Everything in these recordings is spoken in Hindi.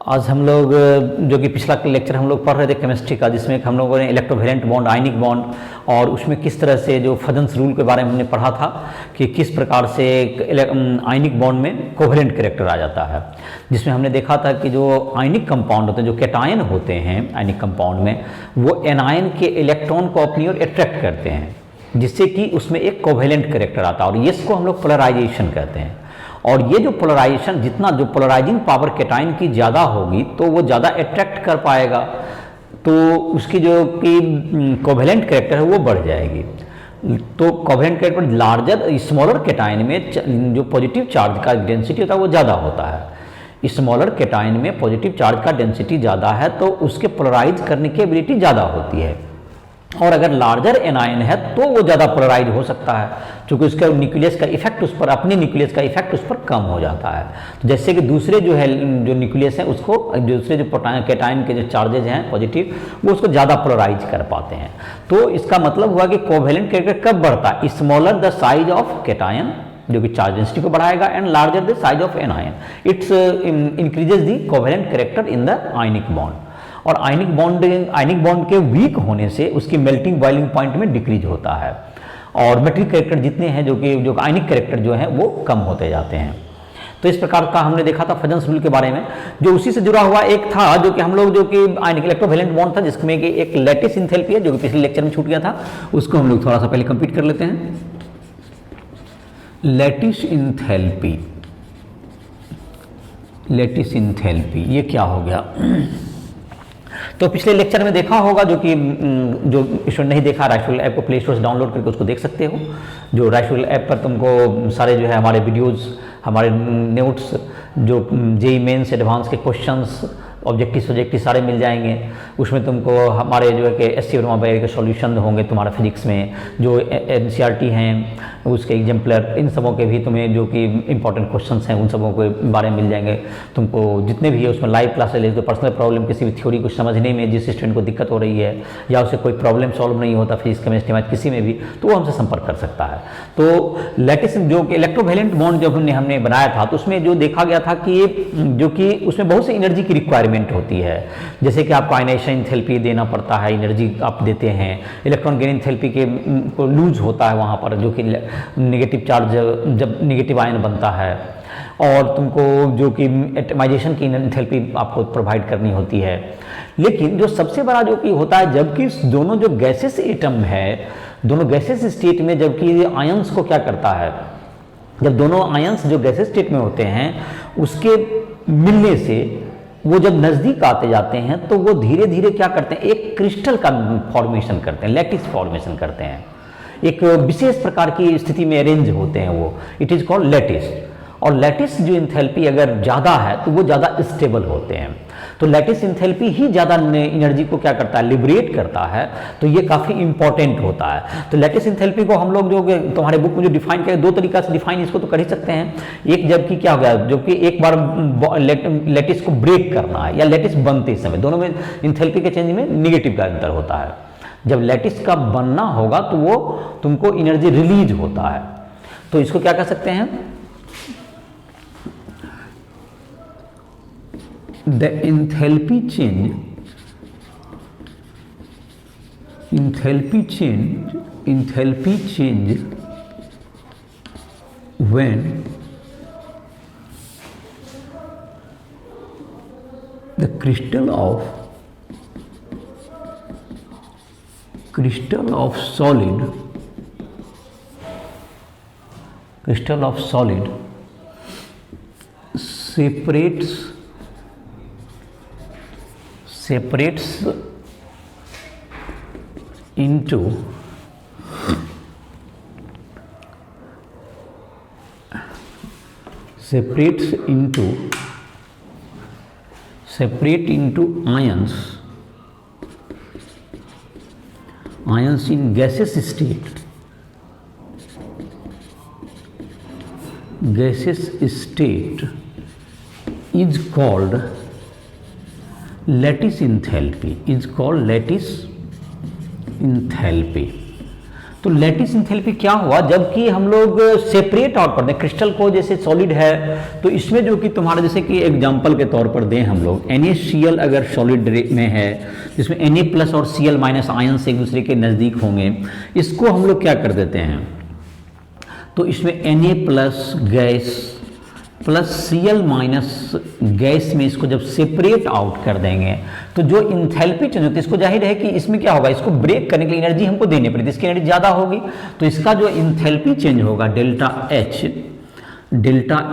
आज हम लोग जो कि पिछला लेक्चर हम लोग पढ़ रहे थे केमिस्ट्री का, जिसमें हम लोगों ने इलेक्ट्रोवेलेंट बॉन्ड, आयनिक बॉन्ड और उसमें किस तरह से जो फजन्स रूल के बारे में हमने पढ़ा था कि किस प्रकार से आयनिक बॉन्ड में कोवेलेंट कैरेक्टर आ जाता है, जिसमें हमने देखा था कि जो आयनिक कंपाउंड होते हैं, जो कैटायन होते हैं आयनिक कंपाउंड में, वो एनायन के इलेक्ट्रॉन को अपनी ओर अट्रैक्ट करते हैं, जिससे कि उसमें एक कोवेलेंट कैरेक्टर आता है और इसको हम लोग पोलराइजेशन कहते हैं। और ये जो पोलराइजेशन, जितना जो पोलराइजिंग पावर कैटायन की ज़्यादा होगी तो वो ज़्यादा अट्रैक्ट कर पाएगा, तो उसकी जो कि कोवेलेंट कैरेक्टर है वो बढ़ जाएगी। तो covalent character larger smaller cation में जो पॉजिटिव चार्ज का डेंसिटी होता है वो ज़्यादा होता है। स्मॉलर कैटायन में पॉजिटिव चार्ज का डेंसिटी ज़्यादा है तो उसके पोलराइज करने की एबिलिटी ज़्यादा होती है, और अगर लार्जर एनायन है तो वो ज़्यादा पोलराइज हो सकता है, क्योंकि उसका न्यूक्लियस का इफेक्ट उस पर, अपने न्यूक्लियस का इफेक्ट उस पर कम हो जाता है। तो जैसे कि दूसरे जो है जो न्यूक्लियस है उसको, दूसरे जो कैटायन के जो चार्जेज हैं पॉजिटिव, वो उसको ज़्यादा पोलराइज कर पाते हैं। तो इसका मतलब हुआ कि कोवेलेंट कैरेक्टर कब बढ़ता है? Smaller the size of cation, जो कि चार्ज डेंसिटी को बढ़ाएगा, and larger the size of anion, it's increases the covalent character in the ionic bond. और आयनिक बॉन्ड के वीक होने से उसकी मेल्टिंग बॉइलिंग पॉइंट में डिक्रीज होता है, और मेट्रिक कैरेक्टर जितने हैं जो आयनिक कैरेक्टर जो हैं वो कम होते जाते हैं। तो इस प्रकार का हमने देखा था फजन्स रूल के बारे में। जो उसी से जुड़ा हुआ एक था जो कि हम लोग जो कि आयनिक इलेक्ट्रोवेलेंट बॉन्ड था, जिसमें कि एक लैटिस इंथैल्पी है जो कि पिछले लेक्चर में छूट गया था, उसको हम लोग थोड़ा सा पहले कंप्लीट कर लेते हैं। लैटिस इंथैल्पी ये क्या हो गया? तो पिछले लेक्चर में देखा होगा, जो स्टूडेंट नहीं देखा, राइशुल ऐप को प्ले स्टोर से डाउनलोड करके उसको देख सकते हो। जो राइशुल ऐप पर तुमको सारे जो है हमारे वीडियोस, हमारे नोट्स, जो जेईई मेंस एडवांस के क्वेश्चंस, ऑब्जेक्टिव सारे मिल जाएंगे। उसमें तुमको हमारे जो है कि एससी वर्मा वगैरह के सॉल्यूशन होंगे तुम्हारा फिजिक्स में, जो एनसीईआरटी हैं उसके एग्जाम्पलर, इन सबों के भी तुम्हें जो कि इंपॉर्टेंट क्वेश्चंस हैं उन सबों के बारे में मिल जाएंगे। तुमको जितने भी है उसमें लाइव क्लासेस ले, तो पर्सनल प्रॉब्लम किसी भी थ्योरी को समझने में जिस स्टूडेंट को दिक्कत हो रही है, या उसे कोई प्रॉब्लम सॉल्व नहीं होता फिजिक्स, केमिस्ट्री, मैथ किसी में भी, तो वो हमसे संपर्क कर सकता है। तो लैटिस जो कि इलेक्ट्रोवेलेंट बॉन्ड जब हमने बनाया था, तो उसमें जो देखा गया था कि जो कि उसमें बहुत सी एनर्जी की रिक्वायरमेंट होती है, जैसे कि आपको आयनाइजेशन एंथैल्पी देना पड़ता है, एनर्जी आप देते हैं, इलेक्ट्रॉन गेन एंथैल्पी के को लूज होता है वहाँ पर, जो कि नेगेटिव चार्ज जब नेगेटिव आयन बनता है, और तुमको जो कि एटमाइजेशन की एंथैल्पी आपको प्रोवाइड करनी होती है। लेकिन जो सबसे बड़ा जो कि होता है, जबकि दोनों जो गैसेस एटम है, दोनों गैसेस स्टेट में जबकि आयंस को क्या करता है, जब दोनों आयंस जो गैसेस स्टेट में होते हैं उसके मिलने से वो जब नज़दीक आते जाते हैं तो वो धीरे धीरे क्या करते हैं, एक क्रिस्टल का फॉर्मेशन करते हैं, लैटिस फॉर्मेशन करते हैं, एक विशेष प्रकार की स्थिति में अरेंज होते हैं वो, इट इज़ कॉल्ड लैटिस। और लैटिस जो एंथैल्पी अगर ज़्यादा है तो वो ज़्यादा स्टेबल होते हैं। तो लैटिस एंथैल्पी ही ज़्यादा एनर्जी को क्या करता है, लिबरेट करता है, तो ये काफ़ी इंपॉर्टेंट होता है। तो लैटिस एंथैल्पी को हम लोग जो तुम्हारे बुक में जो डिफाइन करें, दो तरीका से डिफाइन इसको तो कर ही सकते हैं। एक जबकि क्या हो गया, जो कि एक बार लैटिस को ब्रेक करना है, या लैटिस बनते समय, दोनों में एंथैल्पी के चेंज में निगेटिव का अंतर होता है। जब लैटिस का बनना होगा तो वो तुमको एनर्जी रिलीज होता है, तो इसको क्या कह सकते हैं, the enthalpy change when the crystal of solid separates into ions in gaseous state is called lattice enthalpy, तो लैटिस इंथैल्पी क्या हुआ, जबकि हम लोग सेपरेट आउट कर दें क्रिस्टल को, जैसे सॉलिड है तो इसमें जो कि तुम्हारा जैसे कि एग्जांपल के तौर पर दें हम लोग NaCl अगर सॉलिड में है जिसमें Na प्लस और Cl माइनस आयंस एक दूसरे के नज़दीक होंगे, इसको हम लोग क्या कर देते हैं, तो इसमें Na plus gas plus Cl minus gas में इसको जब सेपरेट आउट कर देंगे तो जो इंथैल्पी चेंज होती है, इसको जाहिर है कि इसमें क्या होगा, इसको ब्रेक करने के लिए एनर्जी हमको देनी पड़ेगी, इसकी एनर्जी ज़्यादा होगी, तो इसका जो इंथैल्पी चेंज होगा डेल्टा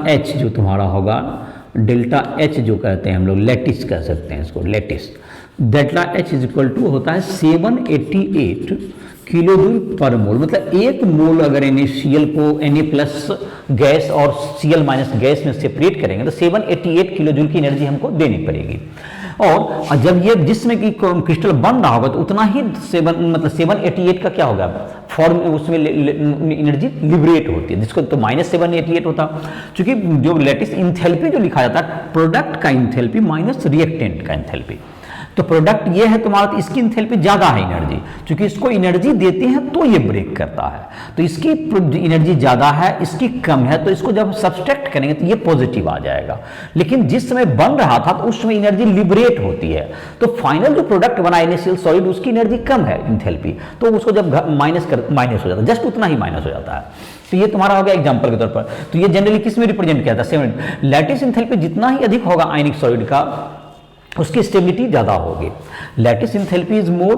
H जो तुम्हारा होगा, डेल्टा H जो कहते हैं हम लोग लैटिस कह सकते हैं इसको, lattice delta H is equal to होता है 788 किलो जूल पर मोल। मतलब एक मोल अगर NaCl को Na प्लस गैस और Cl माइनस गैस में सेपरेट करेंगे तो 788 किलो जूल की एनर्जी हमको देनी पड़ेगी। और जब ये जिसमें कि क्रिस्टल बन रहा होगा तो उतना ही 788 का क्या होगा फॉर्म, उसमें एनर्जी लिबरेट होती है, जिसको तो -788 होता, क्योंकि जो लैटिस इंथैल्पी जो लिखा जाता है प्रोडक्ट का इंथैल्पी माइनस रिएक्टेंट का इंथैल्पी, तो प्रोडक्ट ये है तुम्हारा, तो इसकी इंथैल्पी ज़्यादा है एनर्जी, क्योंकि इसको एनर्जी देते हैं तो ये ब्रेक करता है, तो इसकी एनर्जी ज़्यादा है इसकी कम है, तो इसको जब सब्सट्रैक्ट करेंगे तो ये पॉजिटिव आ जाएगा। लेकिन जिस समय बन रहा था तो उस समय एनर्जी लिबरेट होती है, तो फाइनल जो प्रोडक्ट बना NaCl सॉलिड उसकी एनर्जी कम है इंथैल्पी, तो उसको जब माइनस हो जाता है, जस्ट उतना ही माइनस हो जाता है। तो ये तुम्हारा हो गया एग्जांपल के तौर पर। तो ये जनरली किस में रिप्रेजेंट किया था, 7 लैटिस इंथैल्पी जितना ही अधिक होगा आयनिक सॉलिड का उसकी स्टेबिलिटी ज्यादा होगी। Lattice enthalpy is more,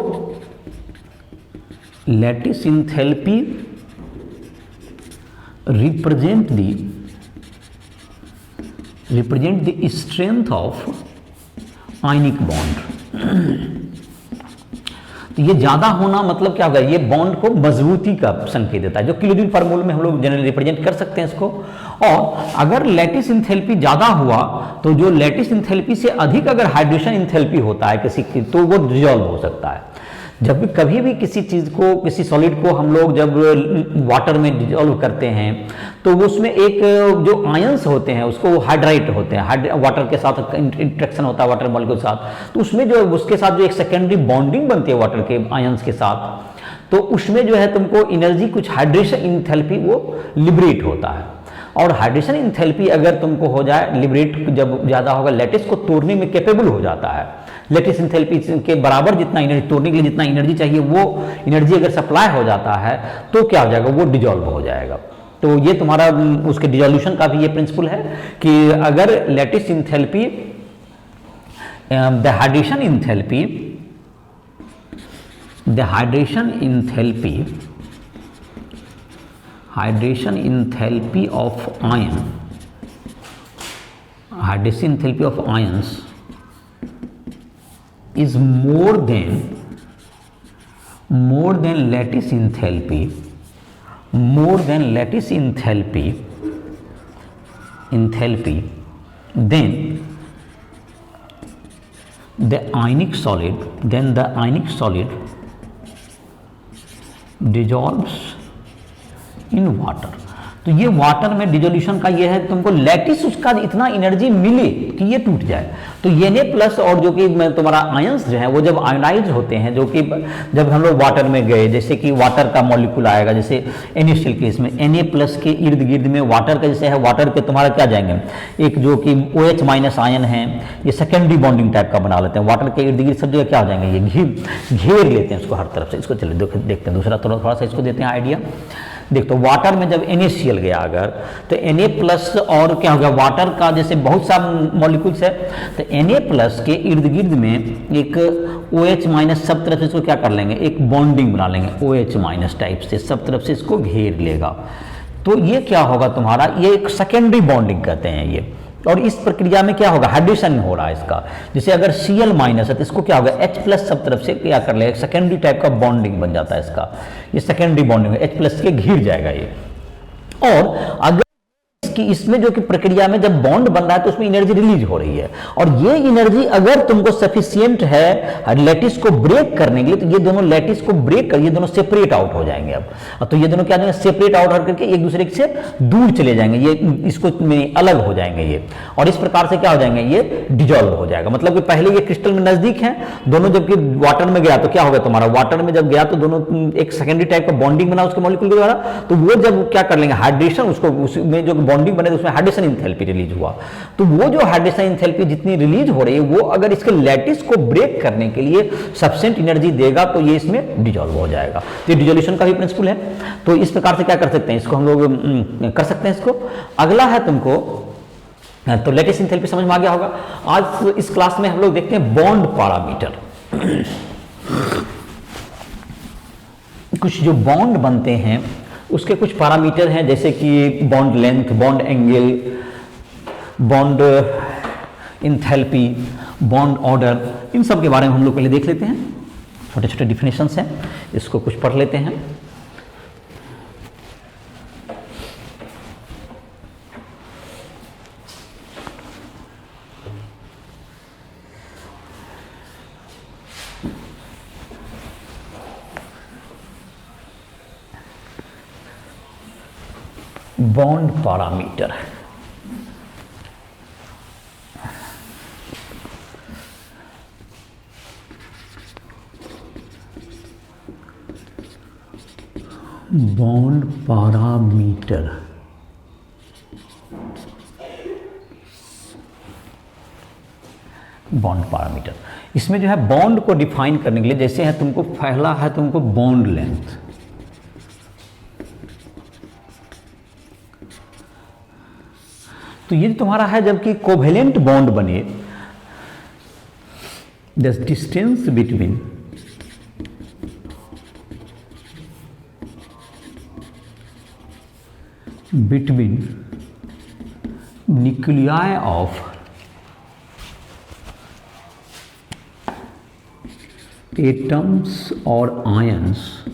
lattice enthalpy represent the strength of ionic bond. तो ये ज्यादा होना मतलब क्या होगा, ये बॉन्ड को मजबूती का संकेत देता है, जो किलो जूल पर मोल में हम लोग जनरली रिप्रेजेंट कर सकते हैं इसको। और अगर लैटिस इंथैल्पी ज्यादा हुआ तो जो लैटिस इंथैल्पी से अधिक अगर हाइड्रेशन इंथैल्पी होता है किसी की, तो वो डिजॉल्व हो सकता है। जब भी कभी भी किसी चीज को, किसी सॉलिड को हम लोग जब वाटर में डिजॉल्व करते हैं तो उसमें एक जो आयंस होते हैं उसको हाइड्राइट होते हैं, वाटर के साथ इंट्रैक्शन होता है वाटर मॉलिक्यूल के साथ, तो उसमें जो उसके साथ जो एक सेकेंडरी बॉन्डिंग बनती है वाटर के आयंस के साथ, तो उसमें जो है तुमको एनर्जी कुछ हाइड्रेशन इंथैल्पी वो लिबरेट होता है। और हाइड्रेशन इंथैल्पी अगर तुमको हो जाए लिबरेट, जब ज़्यादा होगा लैटिस को तोड़ने में कैपेबल हो जाता है, लैटिस इंथैल्पी के बराबर जितना एनर्जी तोड़ने के लिए जितना एनर्जी चाहिए वो एनर्जी अगर सप्लाई हो जाता है तो क्या हो जाएगा, वो डिजॉल्व हो जाएगा। तो ये तुम्हारा उसके डिजोल्यूशन का भी ये प्रिंसिपल है कि अगर lattice enthalpy the hydration enthalpy of ions is more than lattice enthalpy, then the ionic solid dissolves in water। तो ये वाटर में डिजोल्यूशन का ये है, तुमको लैटिस उसका इतना एनर्जी मिले कि ये टूट जाए। तो Na प्लस और जो कि तुम्हारा आयंस जो है वो जब आयोनाइज होते हैं, जो कि जब हम लोग वाटर में गए, जैसे कि वाटर का मॉलिक्यूल आएगा, जैसे NaCl केस में Na प्लस के इर्द गिर्द में वाटर का जैसे है, वाटर पे तुम्हारा क्या जाएंगे, एक जो कि OH माइनस आयन है, ये सेकेंडरी बॉन्डिंग टाइप का बना लेते हैं, वाटर के इर्द गिर्द सब जगह क्या हो जाएंगे, ये घेर लेते हैं इसको हर तरफ से। इसको चलिए देखते हैं दूसरा थोड़ा सा इसको देते हैं आइडिया। देख, तो वाटर में जब NaCl गया अगर, तो Na प्लस और क्या हो गया, वाटर का जैसे बहुत सा मॉलिक्यूल्स है, तो Na प्लस के इर्द गिर्द में एक OH माइनस सब तरफ से इसको क्या कर लेंगे, एक बॉन्डिंग बना लेंगे OH माइनस टाइप से, सब तरफ से इसको घेर लेगा। तो ये क्या होगा तुम्हारा, ये एक सेकेंडरी बॉन्डिंग कहते हैं ये। और इस प्रक्रिया में क्या होगा, हाइड्रेशन हो रहा है इसका, जैसे अगर Cl माइनस है तो इसको क्या होगा, H प्लस सब तरफ से क्या कर लेगा, सेकेंडरी टाइप का बॉन्डिंग बन जाता है इसका, ये सेकेंडरी बॉन्डिंग H प्लस के घिर जाएगा ये। और अगर कि इसमें जो कि प्रक्रिया में जब बॉन्ड बन रहा है तो उसमें एनर्जी रिलीज हो रही है, और ये एनर्जी अगर तुमको सफिशियंट है लैटिस को ब्रेक करने के लिए, तो ये दोनों लैटिस को ब्रेक कर, ये दोनों सेपरेट आउट हो जाएंगे। अब तो ये दोनों क्या जाएंगे, सेपरेट आउट करके एक दूसरे से दूर चले जाएंगे, ये इसको में अलग हो जाएंगे ये, और इस प्रकार से क्या हो जाएंगे, ये डिजोल्व हो जाएगा। मतलब कि पहले ये क्रिस्टल में नजदीक है दोनों, जबकि वाटर में गया तो क्या होगा तुम्हारा, वाटर में जब गया तो दोनों एक सेकेंडरी टाइप का बॉन्डिंग बना उसके मॉलिक्यूल के द्वारा, तो वो जब क्या कर लेंगे हाइड्रेशन, उसको उसमें जो बॉन्डिंग बने तो उसमें हाइड्रेशन इंथैल्पी रिलीज हुआ, तो वो जो हाइड्रेशन इंथैल्पी जितनी रिलीज हो रही है वो अगर इसके लैटिस को ब्रेक करने के लिए सफिशिएंट एनर्जी देगा तो ये इसमें डिजोल्व हो जाएगा। तो ये डिजोल्यूशन का भी प्रिंसिपल है। तो इस प्रकार से क्या कर सकते हैं, इसको हम लोग कर सकते हैं। इसको अगला है तुमको, तो लैटिस इंथैल्पी समझ में आ गया होगा। आज इस क्लास में हम लोग देखते हैं बॉन्ड पैरामीटर। कुछ जो बॉन्ड बनते हैं उसके कुछ पैरामीटर हैं, जैसे कि bond length, bond angle, bond enthalpy, bond order, इन सब के बारे में हम लोग पहले देख लेते हैं। छोटे छोटे डिफिनेशंस हैं, इसको कुछ पढ़ लेते हैं। Bond parameter, bond parameter bond parameter, इसमें जो है बॉन्ड को डिफाइन करने के लिए, जैसे है तुमको पहला है तुमको बॉन्ड लेंथ, तो ये तुम्हारा है जबकि कोवेलेंट बॉन्ड बने, the distance between nuclei of atoms और ions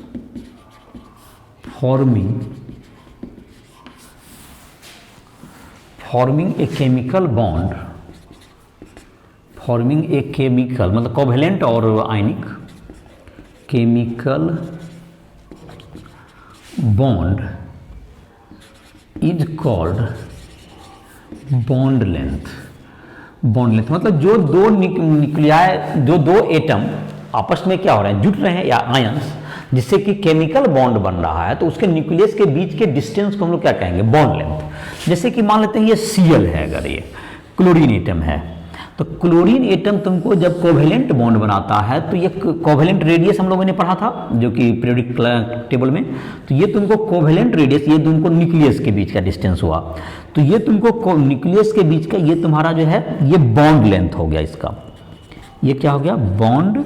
forming a chemical bond, forming a chemical मतलब कोवेलेंट और ionic chemical bond is called bond length. Bond length मतलब जो दो न्यूक्लियाई, जो दो एटम आपस में क्या हो रहे हैं, जुट रहे हैं, या आयंस, जिससे कि केमिकल बॉन्ड बन रहा है, तो उसके न्यूक्लियस के बीच के डिस्टेंस को हम लोग क्या कहेंगे, बॉन्ड लेंथ। जैसे कि मान लेते हैं ये Cl है, अगर ये क्लोरीन एटम है, तो क्लोरीन एटम तुमको जब कोवेलेंट बॉन्ड बनाता है तो ये कोवेलेंट रेडियस हम लोगों ने पढ़ा था जो कि पीरियोडिक टेबल में, तो ये तुमको कोवेलेंट रेडियस, ये तुमको न्यूक्लियस के बीच का डिस्टेंस हुआ, तो ये तुमको न्यूक्लियस के बीच का ये तुम्हारा जो है ये बॉन्ड लेंथ हो गया, इसका ये क्या हो गया, बॉन्ड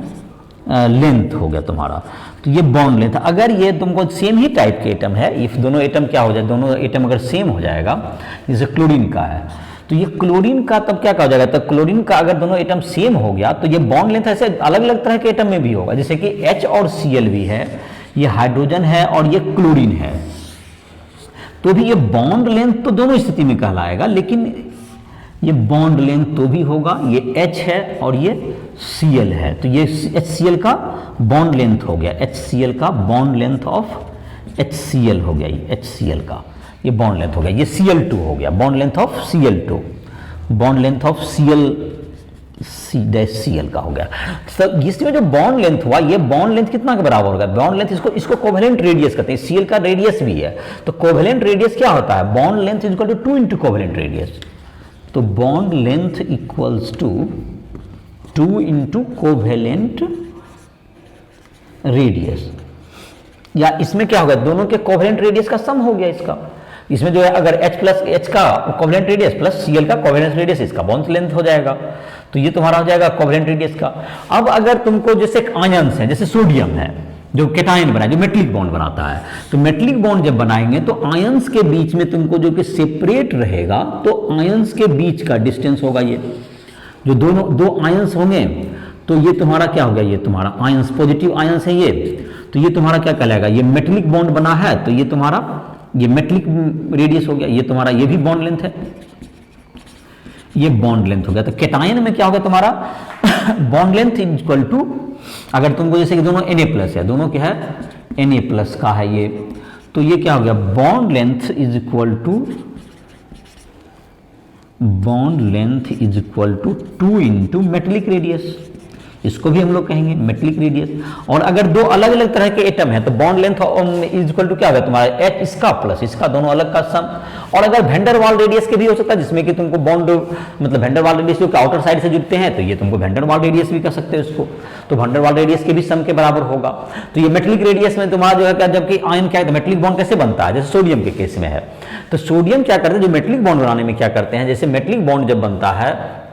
लेंथ हो गया तुम्हारा। तो ये बॉन्ड लेंथ, अगर ये तुमको सेम ही टाइप के एटम है, इफ दोनों एटम क्या हो जाए, दोनों एटम अगर सेम हो जाएगा, जैसे क्लोरीन का है, तो ये क्लोरीन का तब क्या हो जाएगा, तब क्लोरीन का अगर दोनों एटम सेम हो गया तो ये बॉन्ड लेंथ ऐसे अलग अलग तरह के एटम में भी होगा, जैसे कि H और Cl भी है, ये हाइड्रोजन है और ये क्लोरीन है, तो भी ये बॉन्ड लेंथ तो दोनों स्थिति में कहलाएगा, लेकिन ये बॉन्ड लेंथ तो भी होगा, ये H है और ये Cl है, तो ये HCl का बॉन्ड लेंथ हो गया, HCl का बॉन्ड लेंथ ऑफ HCl हो गया, ये HCl का ये बॉन्ड लेंथ हो गया, ये Cl2 हो गया, bond length of Cl2, bond length of Cl का हो गया। सब इसमें जो बॉन्ड लेंथ हुआ, ये बॉन्ड लेंथ कितना के बराबर होगा, बॉन्ड लेंथ इसको कोवेलेंट रेडियस कहते हैं, Cl का रेडियस भी है, तो कोवेलेंट रेडियस क्या होता है, bond length is equal to 2 into covalent radius, तो bond length equals to 2 into covalent radius, या इसमें क्या होगा, दोनों के कोवेलेंट रेडियस का सम हो गया इसका, इसमें जो है अगर H प्लस H का कोवेलेंट रेडियस प्लस Cl का कोवेलेंट रेडियस, इसका बॉन्ड लेंथ हो जाएगा, तो ये तुम्हारा हो जाएगा कोवेलेंट रेडियस का। अब अगर तुमको जैसे आयंस है, जैसे सोडियम है जो केटायन बनाए, जो मेटलिक बॉन्ड बनाता है, तो मेटलिक बॉन्ड जब बनाएंगे तो आयंस के बीच में तुमको जो कि सेपरेट रहेगा, तो आयंस के बीच का डिस्टेंस होगा, ये जो दोनों दो आयंस होंगे तो ये तुम्हारा क्या हो गया, ये तुम्हारा आयंस, पॉजिटिव आयंस है ये, तो ये तुम्हारा क्या कहलाएगा, ये मेटलिक बॉन्ड बना है तो ये तुम्हारा ये मेटलिक रेडियस हो गया, ये तुम्हारा ये भी बॉन्ड लेंथ है, ये बॉन्ड लेंथ हो गया। तो कैटायन में क्या हो गया तुम्हारा bond length is equal to, अगर तुमको जैसे कि दोनों Na+ है, दोनों क्या है Na+ का है ये, तो ये क्या हो गया bond length is equal to 2 into metallic radius, इसको भी हम लोग कहेंगे मेटलिक रेडियस। और अगर दो अलग अलग तरह के एटम है तो bond length is equal to क्या होगा तुम्हारा H इसका प्लस इसका, दोनों अलग का सम। और अगर वेंडर वाल रेडियस के भी हो सकता है, जिसमें कि तुमको बॉन्ड मतलब वेंडर वाल रेडियस जो आउटर साइड से जुड़ते हैं, तो ये तुमको वेंडर वाल रेडियस भी कर सकते हो इसको, तो वेंडर वाल रेडियस के भी सम के बराबर होगा। तो ये मेटलिक रेडियस में तुम्हारा जो है क्या, जबकि आयन क्या है, मेटलिक बॉन्ड कैसे बनता है, जैसे सोडियम के केस में है, तो सोडियम क्या करते हैं, जो मेटलिक बॉन्ड बनाने में क्या करते हैं, जैसे मेटलिक बॉन्ड जब बनता है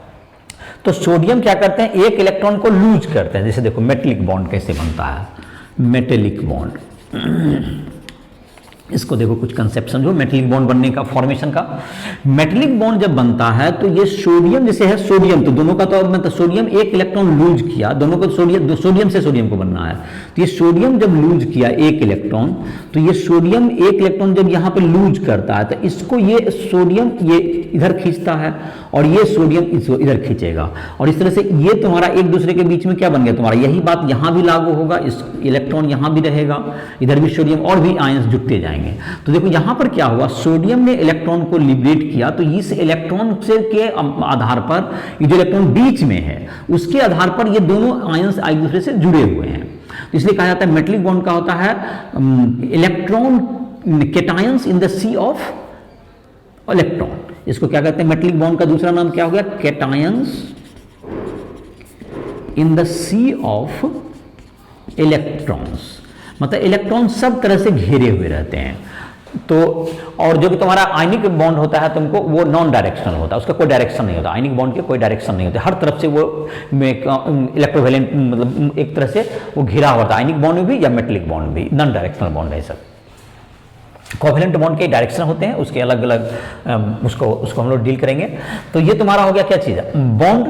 तो सोडियम क्या करते हैं, एक इलेक्ट्रॉन को लूज करते हैं। जैसे देखो मेटलिक बॉन्ड कैसे बनता है, मेटेलिक बॉन्ड, इसको देखो कुछ कंसेप्ट समझो मेटलिक बॉन्ड बनने का, फॉर्मेशन का। मेटलिक बॉन्ड जब बनता है तो ये सोडियम जैसे है सोडियम, तो दोनों का तो मतलब सोडियम एक इलेक्ट्रॉन लूज किया, दोनों को सोडियम से सोडियम को बनना है, तो ये सोडियम जब लूज किया एक इलेक्ट्रॉन, तो ये सोडियम एक इलेक्ट्रॉन जब यहाँ पे लूज करता है तो इसको ये सोडियम ये इधर खींचता है और ये सोडियम इसको इधर खींचेगा, और इस तरह से ये तुम्हारा एक दूसरे के बीच में क्या बन गया तुम्हारा, यही बात यहाँ भी लागू होगा, इस इलेक्ट्रॉन यहाँ भी रहेगा, इधर भी सोडियम और भी आयंस जुड़ते जाएंगे। तो देखो यहाँ पर क्या हुआ, सोडियम ने इलेक्ट्रॉन को लिबरेट किया, तो इस इलेक्ट्रॉन से के आधार पर ये जो इलेक्ट्रॉन बीच में है उसके आधार पर ये दोनों आयंस एक दूसरे से जुड़े हुए हैं, तो इसलिए कहा जाता है मेटलिक बॉन्ड का होता है electron cations in the sea of electron. इसको क्या कहते हैं, मेटलिक बॉन्ड का दूसरा नाम क्या हो गया, cations in the sea of electrons, मतलब इलेक्ट्रॉन सब तरह से घेरे हुए रहते हैं। तो और जो कि तुम्हारा आयनिक बॉन्ड होता है तुमको वो नॉन डायरेक्शनल होता है, उसका कोई डायरेक्शन नहीं होता, आयनिक बॉन्ड के कोई डायरेक्शन नहीं होते, हर तरफ से वो इलेक्ट्रोवैलेंट मतलब एक तरह से वो घिरा हुआ होता है, आयनिक बॉन्ड भी या मेटलिक बॉन्ड भी नॉन डायरेक्शनल बॉन्ड है सब। कोवैलेंट बॉन्ड के डायरेक्शन होते हैं, उसके अलग अलग उसको हम लोग डील करेंगे। तो ये तुम्हारा हो गया क्या चीज़ है, बॉन्ड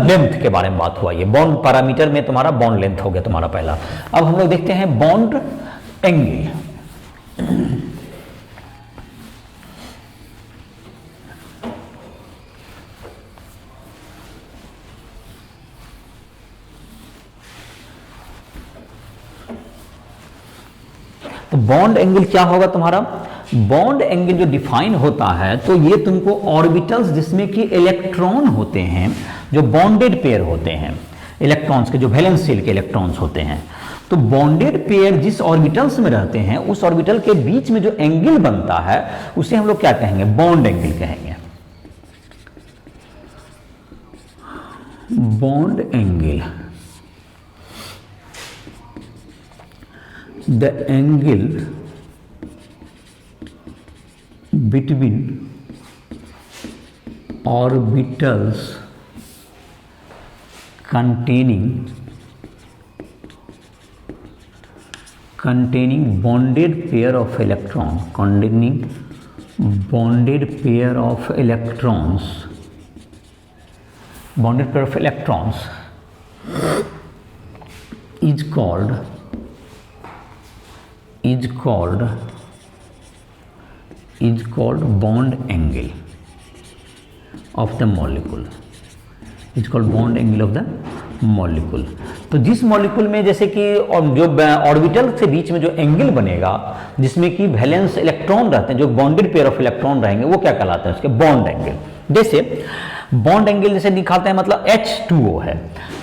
लेंथ के बारे में बात हुआ, ये बॉन्ड पैरामीटर में तुम्हारा बॉन्ड लेंथ हो गया तुम्हारा पहला। अब हम लोग देखते हैं बॉन्ड एंगल। तो बॉन्ड एंगल क्या होगा तुम्हारा, बॉन्ड एंगल जो डिफाइन होता है तो ये तुमको ऑर्बिटल्स जिसमें कि इलेक्ट्रॉन होते हैं, जो बॉन्डेड पेयर होते हैं इलेक्ट्रॉन्स के, जो वैलेंस शेल के इलेक्ट्रॉन्स होते हैं, तो बॉन्डेड पेयर जिस ऑर्बिटल्स में रहते हैं उस ऑर्बिटल के बीच में जो एंगल बनता है उसे हम लोग क्या कहेंगे, बॉन्ड एंगल कहेंगे। Bond angle, the angle between orbitals containing bonded pair of electron, containing bonded pair of electrons, bonded pair of electrons is called bond angle of the molecule, is called bond angle of the molecule। तो जिस मॉलिक्यूल में जैसे कि जो ऑर्बिटल से बीच में जो एंगल बनेगा जिसमें कि वैलेंस इलेक्ट्रॉन रहते हैं, जो बॉन्डेड पेयर ऑफ इलेक्ट्रॉन रहेंगे, वो क्या कहलाते हैं, उसके बॉन्ड एंगल। जैसे बॉन्ड एंगल जैसे दिखाते हैं, मतलब H2O है,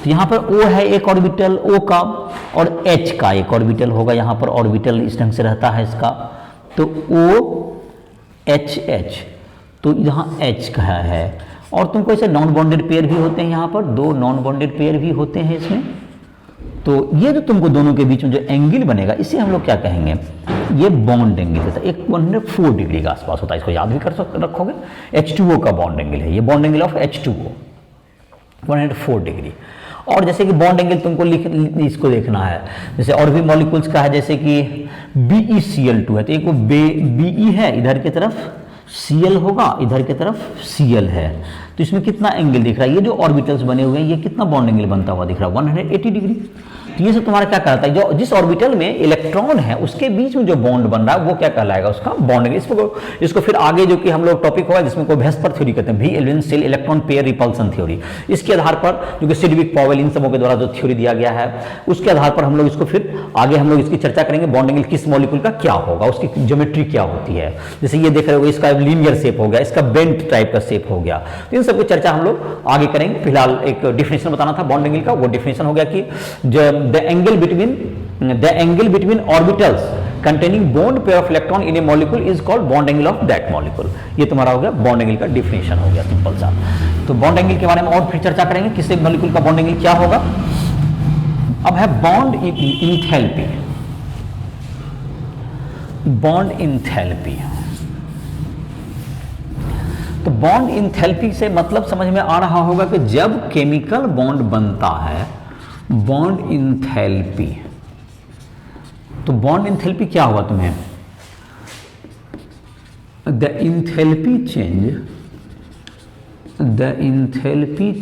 तो यहाँ पर O है एक ऑर्बिटल O का, और H का एक ऑर्बिटल होगा, यहाँ पर ऑर्बिटल इस ढंग से रहता है इसका, तो OHH, तो यहाँ H का है। और तुमको ऐसे नॉन बॉन्डेड पेयर भी होते हैं, यहाँ पर दो नॉन बॉन्डेड पेयर भी होते हैं इसमें। तो ये जो तुमको दोनों के बीच में जो एंगल बनेगा इसे हम लोग क्या कहेंगे, ये बॉन्ड एंगल होता है, एक 104 डिग्री के आसपास होता है, इसको याद भी कर रखोगे। H2O का बॉन्ड एंगल है ये, bond angle of H2O 104 degree. और जैसे कि बॉन्ड एंगल तुमको इसको देखना है, जैसे और भी मॉलिक्यूल्स का है, जैसे कि BeCl2 है, तो एक वो Be है, इधर की तरफ Cl होगा, इधर की तरफ Cl है, तो इसमें कितना एंगल दिख रहा है, ये जो ऑर्बिटल्स बने हुए हैं ये कितना बॉन्ड एंगल बनता हुआ दिख रहा है, 180 डिग्री। तो ये सब तुम्हारा क्या कहलाता है, जो जिस ऑर्बिटल में इलेक्ट्रॉन है उसके बीच में जो बॉन्ड बन रहा है वो क्या कहलाएगा, उसका बॉन्डिंग। इसको फिर आगे जो कि हम लोग टॉपिक होगा जिसमें को वेस्पर थ्योरी कहते हैं, V valence shell electron pair repulsion theory, इसके आधार पर जो कि सिडविक पॉवेल इन सबों के द्वारा जो थ्योरी दिया गया है उसके आधार पर हम लोग इसको फिर आगे हम लोग इसकी चर्चा करेंगे, बॉन्डिंग किस मॉलिक्यूल का क्या होगा, उसकी ज्योमेट्री क्या होती है। जैसे ये देख रहे हो इसका लीनियर शेप हो गया, इसका बेंट टाइप का शेप हो गया, तो इन सबकी चर्चा हम लोग आगे करेंगे। फिलहाल एक डिफिनेशन बताना था बॉन्ड एंगल का, वो डिफिनेशन हो गया कि the angle between orbitals containing bond pair of electron in a molecule is called bond angle of that molecule। ये तुम्हारा हो गया बॉन्ड एंगल का डिफिनेशन हो गया सिंपल सा। तो बॉन्ड एंगल के बारे में और फिर चर्चा करेंगे, किसी मॉलिक्यूल का बॉन्ड एंगल क्या होगा। अब है बॉन्ड इंथैल्पी। बॉन्ड इंथैल्पी, तो बॉन्ड इंथैल्पी से मतलब समझ में आ रहा होगा कि जब केमिकल बॉन्ड बनता है, बॉन्ड इंथैल्पी, तो बॉन्ड इंथैल्पी क्या हुआ तुम्हें, the enthalpy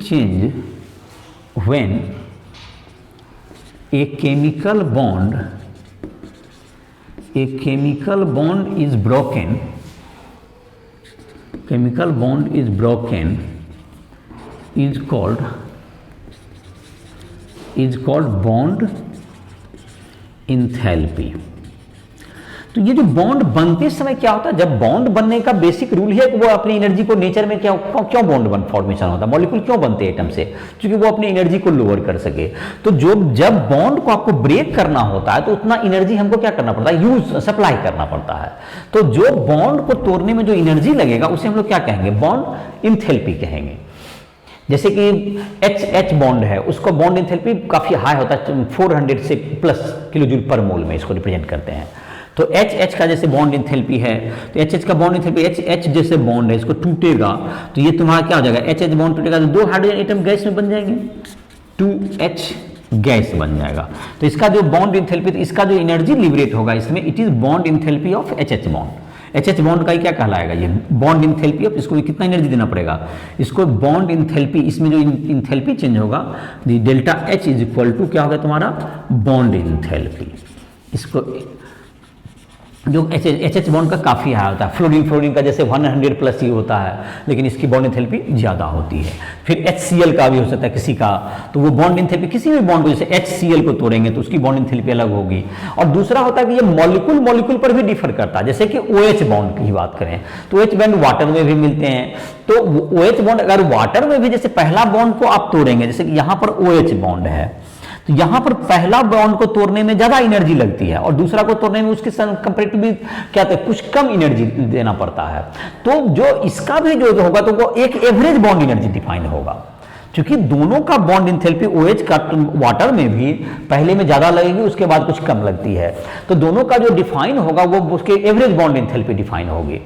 change when A chemical bond is broken, chemical bond is broken is called bond enthalpy। तो ये जो बॉन्ड बनते समय क्या होता है, जब बॉन्ड बनने का बेसिक रूल है कि वो अपनी एनर्जी को नेचर में क्यों बॉन्ड फॉर्मेशन होता है, मॉलिक्यूल क्यों बनते हैं एटम से, क्योंकि वो अपनी एनर्जी को लोअर कर सके। तो जब बॉन्ड को आपको ब्रेक करना होता है तो उतना एनर्जी हमको क्या करना पड़ता है, सप्लाई करना पड़ता है। तो जो बॉन्ड को तोड़ने में जो एनर्जी लगेगा उसे हम लोग क्या कहेंगे, बॉन्ड इंथैल्पी कहेंगे। जैसे कि H बॉन्ड है, उसका बॉन्ड इंथैल्पी काफी हाई होता है, 400 से प्लस किलोजूल पर मोल में इसको रिप्रेजेंट करते हैं। तो H का जैसे बॉन्ड इंथैल्पी है, तो H का बॉन्ड इंथैल्पी H जैसे बॉन्ड है, इसको टूटेगा तो ये तुम्हारा क्या हो जाएगा, H बॉन्ड टूटेगा तो 2 हाइड्रोजन एटम गैस में बन जाएंगे, 2H गैस बन जाएगा। तो इसका जो बॉन्ड इंथैल्पी, तो इसका जो एनर्जी लिबरेट होगा इसमें, it is bond enthalpy of HH bond. HH bond का ही क्या कहलाएगा, ये बॉन्ड इंथैल्पी ऑफ, इसको कितना एनर्जी देना पड़ेगा, इसको बॉन्ड इंथैल्पी, इसमें जो इंथैल्पी चेंज होगा delta H is equal to क्या होगा तुम्हारा, बॉन्ड इंथैल्पी। इसको जो एच बॉन्ड का काफ़ी हाई होता है, फ्लोरीन का जैसे 100 प्लस ही होता है, लेकिन इसकी बॉन्ड इंथैल्पी ज़्यादा होती है। फिर HCl का भी हो सकता है किसी का, तो वो बॉन्ड इंथैल्पी किसी भी बॉन्ड को, जैसे HCl को तोड़ेंगे तो उसकी बॉन्ड इंथैल्पी अलग होगी। और दूसरा होता है कि ये मॉलिक्यूल पर भी डिफर करता है, जैसे कि OH बॉन्ड की बात करें तो OH बॉन्ड वाटर में भी मिलते हैं। तो OH बॉन्ड अगर वाटर में भी, जैसे पहला बॉन्ड को आप तोड़ेंगे, जैसे कि यहाँ पर OH बॉन्ड है, तो यहां पर पहला बॉन्ड को तोड़ने में ज्यादा एनर्जी लगती है और दूसरा को तोड़ने में उसके कंपैरेटिवली क्या होता है, कुछ कम एनर्जी देना पड़ता है। तो जो इसका भी जो होगा तो वो एक एवरेज बॉन्ड एनर्जी डिफाइन होगा, क्योंकि दोनों का बॉन्ड इंथैल्पी OH का वाटर में भी पहले में ज्यादा लगेगी, उसके बाद कुछ कम लगती है। तो दोनों का जो डिफाइन होगा वो उसके एवरेज बॉन्ड इंथैल्पी डिफाइन होगी।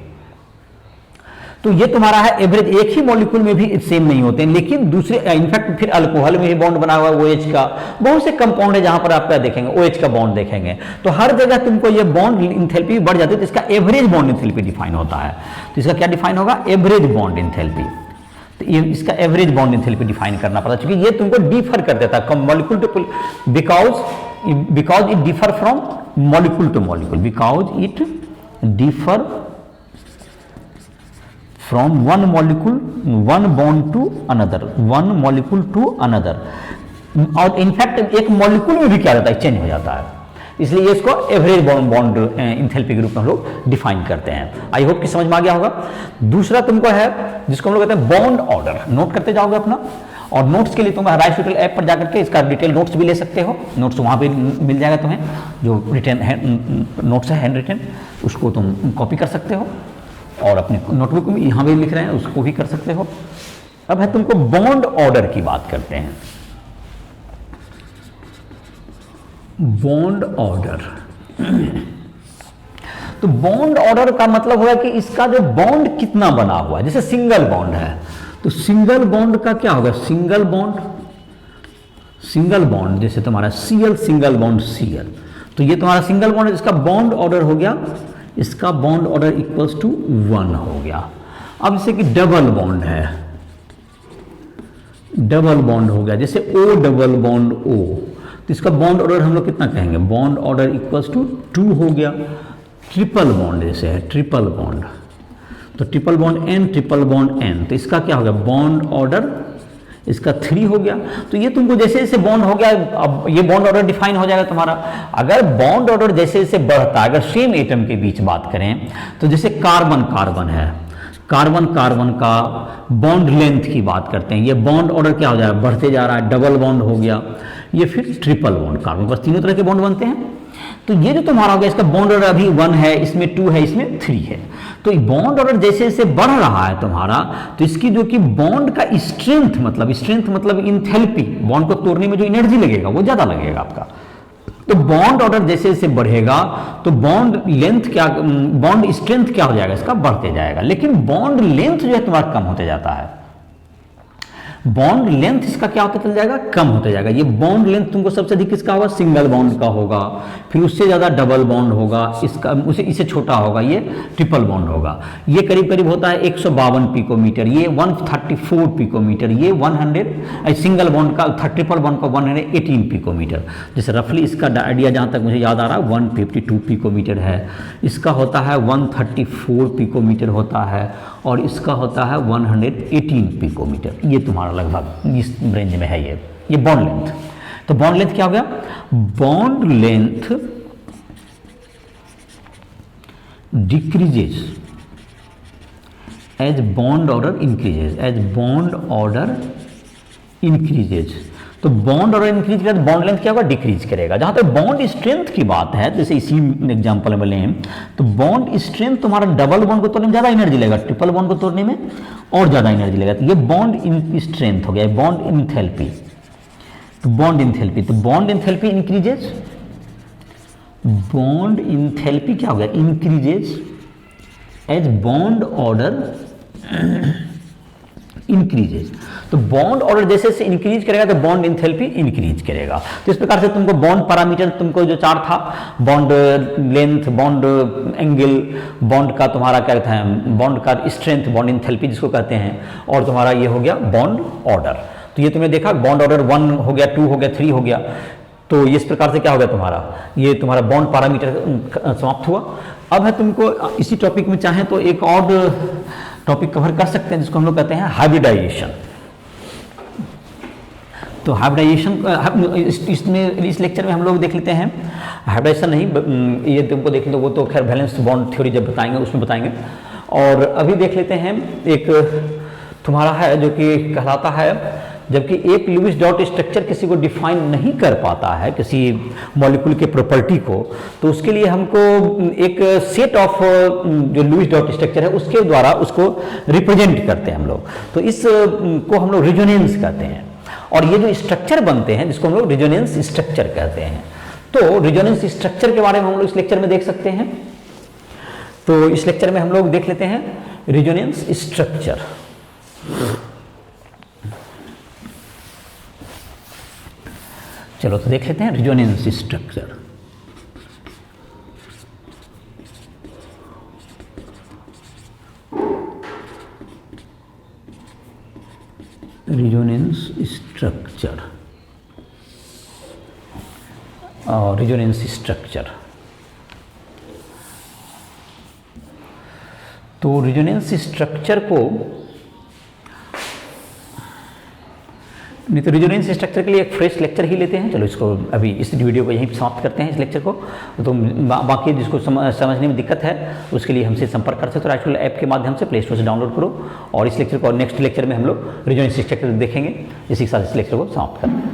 तो ये तुम्हारा है एवरेज, एक ही मॉलिक्यूल में भी सेम नहीं होते हैं, लेकिन दूसरे इनफैक्ट फिर अल्कोहल में ही बॉन्ड बना हुआ है OH का, बहुत से कंपाउंड है जहां पर आप क्या देखेंगे OH का बॉन्ड देखेंगे, तो हर जगह तुमको ये बॉन्ड इंथैल्पी बढ़ जाती है, तो इसका एवरेज बॉन्ड इंथैल्पी डिफाइन होता है। तो इसका क्या डिफाइन होगा, एवरेज बॉन्ड इंथैल्पी। तो ये इसका एवरेज बॉन्ड इंथैल्पी डिफाइन करना पड़ता है, क्योंकि ये तुमको डिफर कर देता है molecule to, because it differ from molecule to molecule, because it differ from one molecule, one bond to another, one molecule to another। और इनफैक्ट एक मॉलिक्यूल में भी क्या रहता है, चेंज हो जाता है, इसलिए इसको एवरेज बॉन्ड इंथैल्पी के रूप में हम लोग डिफाइन करते हैं। आई होप कि समझ में आ गया होगा। दूसरा तुमको है जिसको हम लोग कहते हैं बॉन्ड ऑर्डर, नोट करते जाओगे अपना, और नोट्स के लिए तुम राइटल ऐप पर जाकर के इसका डिटेल नोट्स भी ले सकते हो, नोट्स वहाँ पे मिल जाएगा तुम्हें, जो रिटन नोट्स है हैंड रिटन, उसको तुम कॉपी कर सकते हो और अपने नोटबुक में यहाँ भी लिख रहे हैं उसको भी कर सकते हो। अब है तुमको बॉन्ड ऑर्डर की बात करते हैं। बॉन्ड ऑर्डर, तो बॉन्ड ऑर्डर का मतलब हुआ कि इसका जो बॉन्ड कितना बना हुआ है। जैसे सिंगल बॉन्ड है तो सिंगल बॉन्ड का क्या होगा, सिंगल बॉन्ड जैसे तुम्हारा Cl सिंगल बॉन्ड Cl, तो ये तुम्हारा सिंगल बॉन्ड, इसका बॉन्ड ऑर्डर हो गया, इसका बॉन्ड ऑर्डर इक्वल्स टू 1 हो गया। अब जैसे कि डबल बॉन्ड है, डबल बॉन्ड हो गया, जैसे O डबल बॉन्ड O, तो इसका बॉन्ड ऑर्डर हम लोग कितना कहेंगे, बॉन्ड ऑर्डर इक्वल्स टू 2 हो गया। ट्रिपल बॉन्ड जैसे है, ट्रिपल बॉन्ड, तो triple bond N, triple bond N, तो इसका क्या हो गया, बॉन्ड ऑर्डर इसका 3 हो गया। तो ये तुमको जैसे जैसे बॉन्ड हो गया, अब ये बॉन्ड ऑर्डर डिफाइन हो जाएगा तुम्हारा। अगर बॉन्ड ऑर्डर जैसे जैसे बढ़ता है, अगर सेम एटम के बीच बात करें, तो जैसे कार्बन कार्बन है, कार्बन कार्बन का बॉन्ड लेंथ की बात करते हैं, ये बॉन्ड ऑर्डर क्या हो जाएगा, बढ़ते जा रहा है, डबल बॉन्ड हो गया, ये फिर ट्रिपल बॉन्ड, कार्बन बस तीनों तरह के बॉन्ड बनते हैं। तो ये जो तुम्हारा हो गया, इसका बॉन्ड ऑर्डर अभी 1 है, इसमें 2 है, इसमें 3 है। तो बॉन्ड ऑर्डर जैसे जैसे बढ़ रहा है तुम्हारा, तो इसकी जो कि बॉन्ड का स्ट्रेंथ मतलब इंथैल्पी, बॉन्ड को तोड़ने में जो एनर्जी लगेगा वो ज्यादा लगेगा आपका। तो बॉन्ड ऑर्डर जैसे जैसे बढ़ेगा तो बॉन्ड लेंथ क्या, बॉन्ड स्ट्रेंथ क्या हो जाएगा, इसका बढ़ते जाएगा। लेकिन बॉन्ड लेंथ जो है तुम्हारा कम होते जाता है, बॉन्ड लेंथ इसका क्या होता चल जाएगा, कम होते जाएगा। ये बॉन्ड लेंथ तुमको सबसे अधिक किसका होगा, सिंगल बॉन्ड का होगा, फिर उससे ज्यादा डबल बॉन्ड होगा, इसका इससे छोटा होगा ये ट्रिपल बॉन्ड होगा। ये करीब करीब होता है 152 पिकोमीटर, ये 134 पिकोमीटर, ये 100 सिंगल बॉन्ड का, ट्रिपल बॉन्ड का 118 पिकोमीटर। जैसे रफली इसका आइडिया जहां तक मुझे याद आ रहा है 152 पिकोमीटर है, इसका होता है 134 पिकोमीटर होता है, और इसका होता है 118 पिकोमीटर। ये तुम्हारा लगभग इस रेंज में है ये बॉन्ड लेंथ। तो बॉन्ड लेंथ क्या हो गया, bond length decreases as bond order increases, as bond order increases. तो बॉन्ड ऑर्डर इंक्रीज करेगा तो बॉन्ड लेंथ क्या होगा, डिक्रीज करेगा। जहां तक बॉन्ड स्ट्रेंथ की बात है, जैसे इसी एग्जांपल में लें तो बॉन्ड स्ट्रेंथ तुम्हारा डबल बॉन्ड को तोड़ने में ज्यादा एनर्जी लगेगा, ट्रिपल बॉन्ड को तोड़ने में और ज्यादा एनर्जी लगेगा। तो ये बॉन्ड स्ट्रेंथ हो गया, बॉन्ड इंथैल्पी। तो बॉन्ड इंथैल्पी, तो bond enthalpy increases, bond enthalpy क्या हो गया, increases as bond order increases. तो बॉन्ड ऑर्डर जैसे जैसे इंक्रीज करेगा तो बॉन्ड इंथैल्पी इंक्रीज करेगा। तो इस प्रकार से तुमको बॉन्ड पैरामीटर तुमको जो 4 था, bond length, bond angle, bond का तुम्हारा क्या कहते हैं, बॉन्ड का स्ट्रेंथ, बॉन्ड इंथैल्पी जिसको कहते हैं, और तुम्हारा ये हो गया बॉन्ड ऑर्डर। तो ये तुमने देखा बॉन्ड ऑर्डर 1 हो गया, 2 हो गया, 3 हो गया। तो इस प्रकार से क्या हो गया तुम्हारा, ये तुम्हारा बॉन्ड पैरामीटर समाप्त हुआ। अब है तुमको इसी टॉपिक में चाहे तो एक और टॉपिक कवर कर सकते हैं जिसको हम लोग कहते हैं हाइब्रिडाइजेशन। तो हाइब्रिडाइजेशन इसमें इस लेक्चर में हम लोग देख लेते हैं, हाइब्रिडाइजेशन नहीं, ये तुमको देख लो, वो तो खैर बैलेंस बॉन्ड थ्योरी जब बताएंगे उसमें बताएंगे। और अभी देख लेते हैं एक तुम्हारा है जो कि कहलाता है, जबकि एक लुईस डॉट स्ट्रक्चर किसी को डिफाइन नहीं कर पाता है, किसी मॉलिक्यूल के प्रॉपर्टी को, तो उसके लिए हमको एक सेट ऑफ जो लुईस डॉट स्ट्रक्चर है उसके द्वारा उसको रिप्रेजेंट करते हैं हम लोग। तो इस को हम लोग रिजोनेंस कहते हैं, और ये जो स्ट्रक्चर बनते हैं जिसको हम लोग रिजोनेंस स्ट्रक्चर कहते हैं। तो रिजोनेंस स्ट्रक्चर के बारे में हम लोग इस लेक्चर में देख सकते हैं। तो इस लेक्चर में हम लोग देख लेते हैं रिजोनेंस स्ट्रक्चर। चलो तो देख लेते हैं रिजोनेंस स्ट्रक्चर। रिजोनेंस स्ट्रक्चर और रिजोनेंस स्ट्रक्चर। तो रिजोनेंस स्ट्रक्चर को नहीं, तो रिजोनेंस स्ट्रक्चर के लिए एक फ्रेश लेक्चर ही लेते हैं। चलो इसको अभी इस वीडियो को यहीं समाप्त करते हैं, इस लेक्चर को। तो बाकी जिसको समझने में दिक्कत है उसके लिए हमसे संपर्क कर सकते हो, राइटफुल ऐप के माध्यम से प्ले स्टोर से डाउनलोड करो। और इस लेक्चर को, और नेक्स्ट लेक्चर में हम लोग रिजोनेंस स्ट्रक्चर देखेंगे। इसी के साथ इस लेक्चर को समाप्त करते हैं।